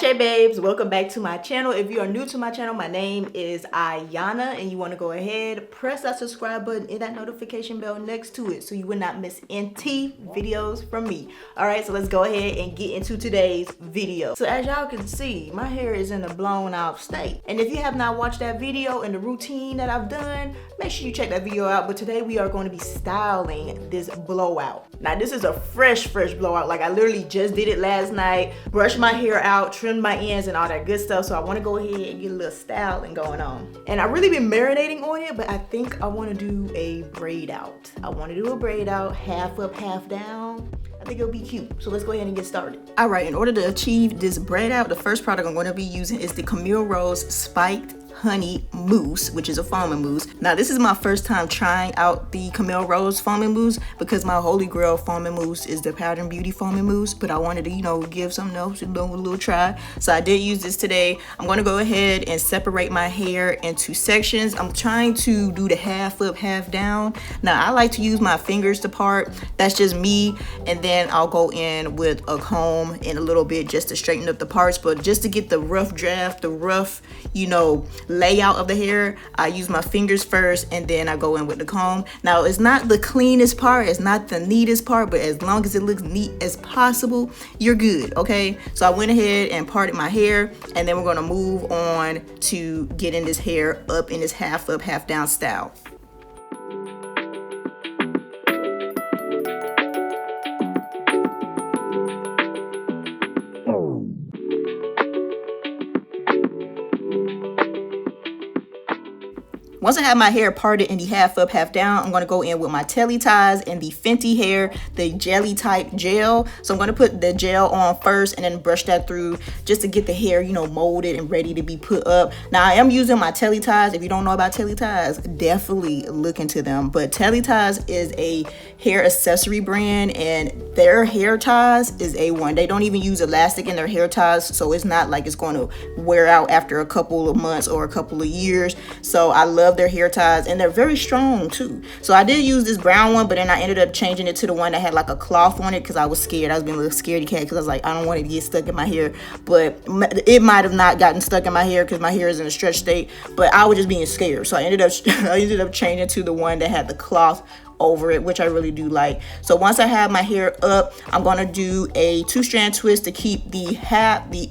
Hey babes, welcome back to my channel. If you are new to my channel, my name is Ayana, and you want to go ahead, press that subscribe button and that notification bell next to it so you will not miss any videos from me. Alright, so let's go ahead and get into today's video. So as y'all can see, my hair is in a blown out state. And if you have not watched that video and the routine that I've done, make sure you check that video out. But today we are going to be styling this blowout. Now this is a fresh blowout. Like I literally just did it last night, brushed my hair out, trimmed my ends and all that good stuff. So I want to go ahead and get a little styling going on. And I've really been marinating on it, but I think I want to do a braid out. I want to do a braid out, half up, half down. I think it'll be cute. So let's go ahead and get started. All right, in order to achieve this braid out, the first product I'm going to be using is the Camille Rose Spiked Honey Mousse, which is a foaming mousse. Now this is my first time trying out the Camille Rose foaming mousse because my holy grail foaming mousse is the Pattern Beauty foaming mousse, but I wanted to, give something else and do a little try. So I did use this today. I'm going to go ahead and separate my hair into sections. I'm trying to do the half up, half down. Now I like to use my fingers to part. That's just me. And then I'll go in with a comb in a little bit just to straighten up the parts, but just to get the rough draft, the rough, layout of the hair, I use my fingers first and then I go in with the comb. Now it's not the cleanest part, it's not the neatest part, but as long as it looks neat as possible, you're good, okay? So I went ahead and parted my hair, and then we're gonna move on to getting this hair up in this half up, half down style. Once I have my hair parted in the half up, half down, I'm going to go in with my telly ties and the Fenty hair, the jelly type gel. So I'm going to put the gel on first and then brush that through just to get the hair, molded and ready to be put up. Now I am using my telly ties. If you don't know about telly ties, definitely look into them. But telly ties is a hair accessory brand, and their hair ties is A1. They don't even use elastic in their hair ties, so it's not like it's going to wear out after a couple of months or a couple of years. So I love their hair ties, and they're very strong too. So I did use this brown one, but then I ended up changing it to the one that had like a cloth on it because I was scared. I was being a little scaredy cat because I was like, I don't want it to get stuck in my hair. But it might have not gotten stuck in my hair because my hair is in a stretch state, but I was just being scared. So I ended up changing to the one that had the cloth over it, which I really do like. So once I have my hair up, I'm gonna do a 2-strand twist to keep the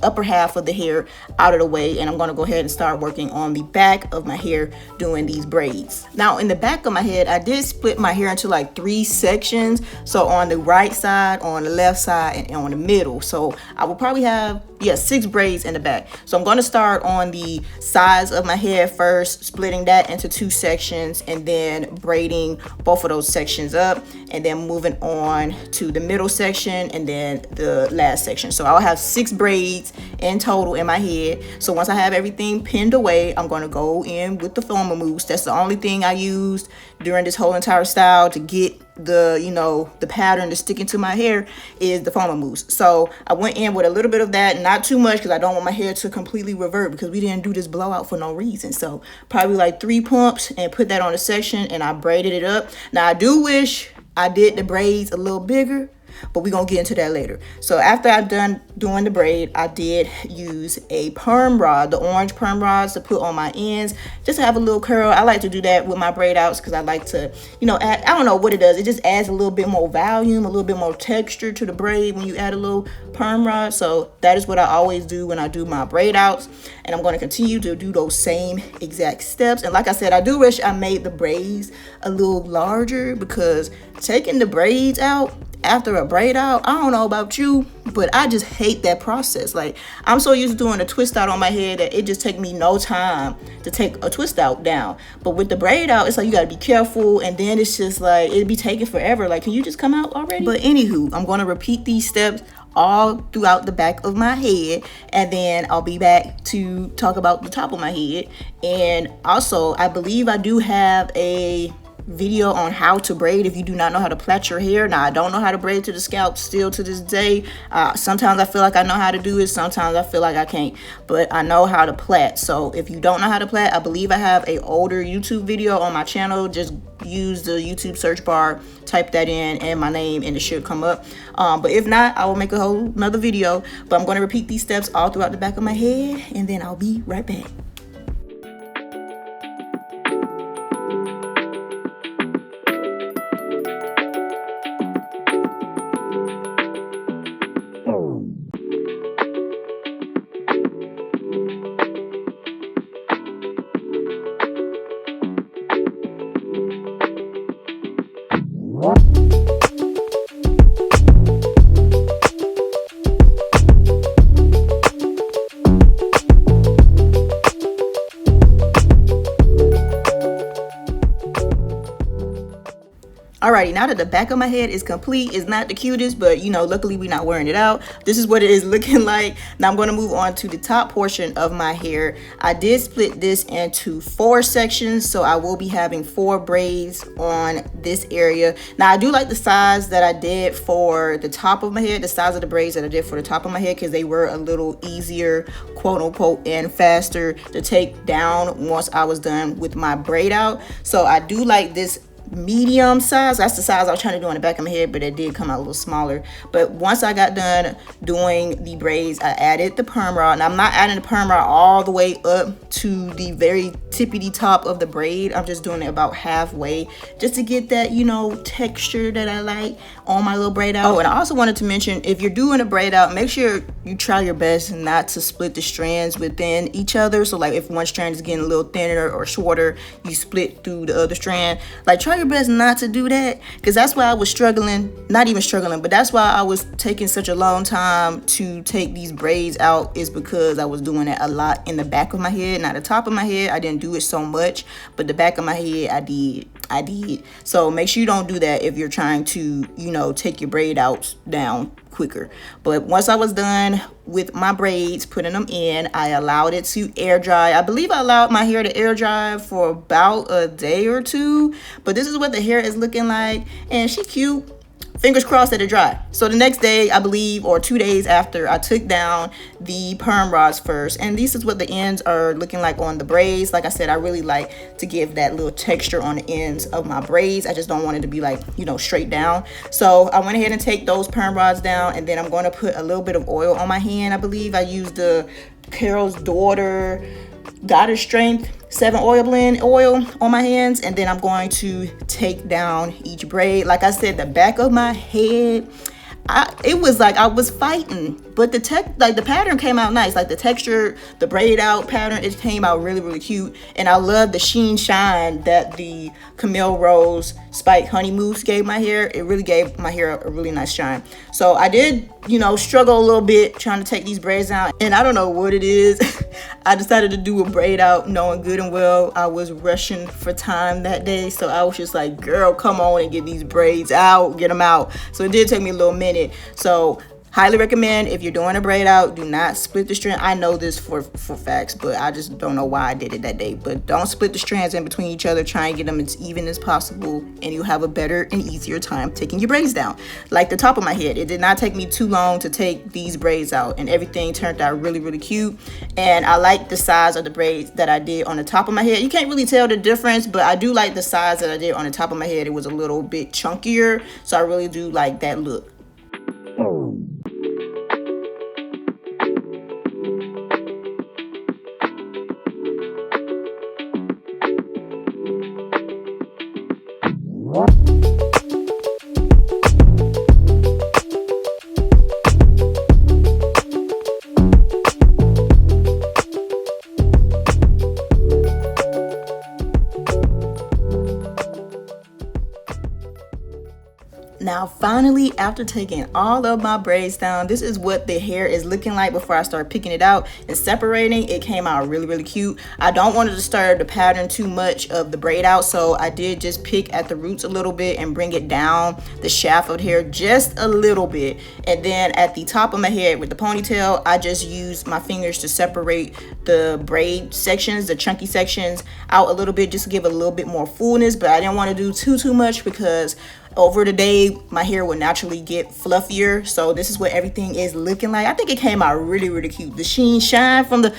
upper half of the hair out of the way, and I'm gonna go ahead and start working on the back of my hair doing these braids. Now in the back of my head, I did split my hair into like 3 sections. So on the right side, on the left side, and on the middle. So I will probably have 6 braids in the back. So I'm going to start on the sides of my head first, splitting that into 2 sections, and then braiding both of those sections up, and then moving on to the middle section and then the last section. So I'll have 6 braids in total in my head. So once I have everything pinned away, I'm going to go in with the foaming mousse. That's the only thing I used during this whole entire style to get the pattern to stick into my hair is the foaming mousse. So I went in with a little bit of that, not too much because I don't want my hair to completely revert because we didn't do this blowout for no reason. So probably like 3 pumps and put that on a section, and I braided it up. Now I do wish I did the braids a little bigger, but we're gonna get into that later. So after I'm done doing the braid, I did use a perm rod, the orange perm rods, to put on my ends just to have a little curl. I like to do that with my braid outs because I like to, add, I don't know what it does. It just adds a little bit more volume, a little bit more texture to the braid when you add a little perm rod. So that is what I always do when I do my braid outs, and I'm going to continue to do those same exact steps. And like I said, I do wish I made the braids a little larger because taking the braids out after a braid out, I don't know about you, but I just hate that process. Like, I'm so used to doing a twist out on my head that it just takes me no time to take a twist out down. But with the braid out, it's like you gotta be careful, and then it's just like it'd be taking forever. Like, can you just come out already? But anywho, I'm gonna repeat these steps all throughout the back of my head, and then I'll be back to talk about the top of my head. And also, I believe I do have a video on how to braid if you do not know how to plait your hair. Now I don't know how to braid to the scalp still to this day. Sometimes I feel like I know how to do it, sometimes I feel like I can't, but I know how to plait. So if you don't know how to plait, I believe I have a older YouTube video on my channel. Just use the YouTube search bar, type that in and my name, and it should come up. But if not, I will make a whole another video. But I'm going to repeat these steps all throughout the back of my head, and then I'll be right back. Alrighty, now that the back of my head is complete, it's not the cutest, but you know, luckily we're not wearing it out. This is what it is looking like. Now I'm going to move on to the top portion of my hair. I did split this into 4 sections, so I will be having 4 braids on this area. Now I do like the size that I did for the top of my head, the size of the braids that I did for the top of my head, because they were a little easier, quote unquote, and faster to take down once I was done with my braid out. So I do like this medium size. That's the size I was trying to do on the back of my head, but it did come out a little smaller. But once I got done doing the braids, I added the perm rod, and I'm not adding the perm rod all the way up to the very tippity top of the braid. I'm just doing it about halfway, just to get that, you know, texture that I like on my little braid out. Oh, and I also wanted to mention, if you're doing a braid out, make sure you try your best not to split the strands within each other. So like if one strand is getting a little thinner or shorter, you split through the other strand. Like try your best not to do that, because that's why I was struggling, not even struggling, but that's why I was taking such a long time to take these braids out, is because I was doing it a lot in the back of my head. Now the top of my head I didn't do it so much, but the back of my head I did. So make sure you don't do that if you're trying to, you know, take your braid out down quicker. But once I was done with my braids, putting them in, I allowed it to air dry. I believe I allowed my hair to air dry for about a day or 2, but this is what the hair is looking like, and she cute. Fingers crossed that it dry. So the next day, I believe, or 2 days after, I took down the perm rods first, and this is what the ends are looking like on the braids. Like I said, I really like to give that little texture on the ends of my braids. I just don't want it to be like, you know, straight down. So I went ahead and take those perm rods down, and then I'm going to put a little bit of oil on my hand. I believe I used the Carol's Daughter Goddess Strength 7 oil blend oil on my hands, and then I'm going to take down each braid. Like I said, the back of my head, it was like I was fighting, but the pattern came out nice. Like the texture, the braid out pattern, it came out really, really cute. And I love the sheen shine that the Camille Rose Spike Honey Mousse gave my hair. It really gave my hair a really nice shine. So I did, you know, struggle a little bit trying to take these braids out, and I don't know what it is. I decided to do a braid out knowing good and well I was rushing for time that day. So I was just like, girl, come on and get these braids out, get them out. So it did take me a little minute. So highly recommend, if you're doing a braid out, do not split the strand. I know this for facts, but I just don't know why I did it that day. But don't split the strands in between each other. Try and get them as even as possible, and you'll have a better and easier time taking your braids down. Like the top of my head, it did not take me too long to take these braids out, and everything turned out really, really cute. And I like the size of the braids that I did on the top of my head. You can't really tell the difference, but I do like the size that I did on the top of my head. It was a little bit chunkier, so I really do like that look. Now finally, after taking all of my braids down, this is what the hair is looking like before I start picking it out and separating. It came out really, really cute. I don't want to disturb the pattern too much of the braid out, so I did just pick at the roots a little bit and bring it down the shaft of the hair just a little bit. And then at the top of my head with the ponytail, I just used my fingers to separate the braid sections, the chunky sections, out a little bit, just to give it a little bit more fullness. But I didn't want to do too much because over the day my hair will naturally get fluffier. So this is what everything is looking like. I think it came out really, really cute. The sheen shine from the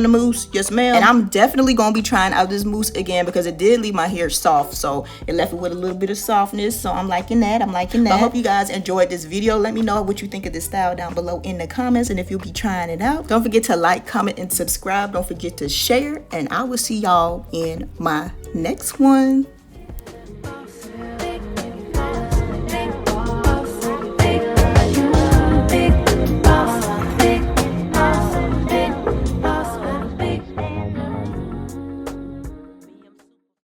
mousse. Yes, ma'am. And I'm definitely gonna be trying out this mousse again because it did leave my hair soft. So it left it with a little bit of softness. So I'm liking that. I hope you guys enjoyed this video. Let me know what you think of this style down below in the comments, and if you'll be trying it out. Don't forget to like, comment, and subscribe. Don't forget to share, and I will see y'all in my next one.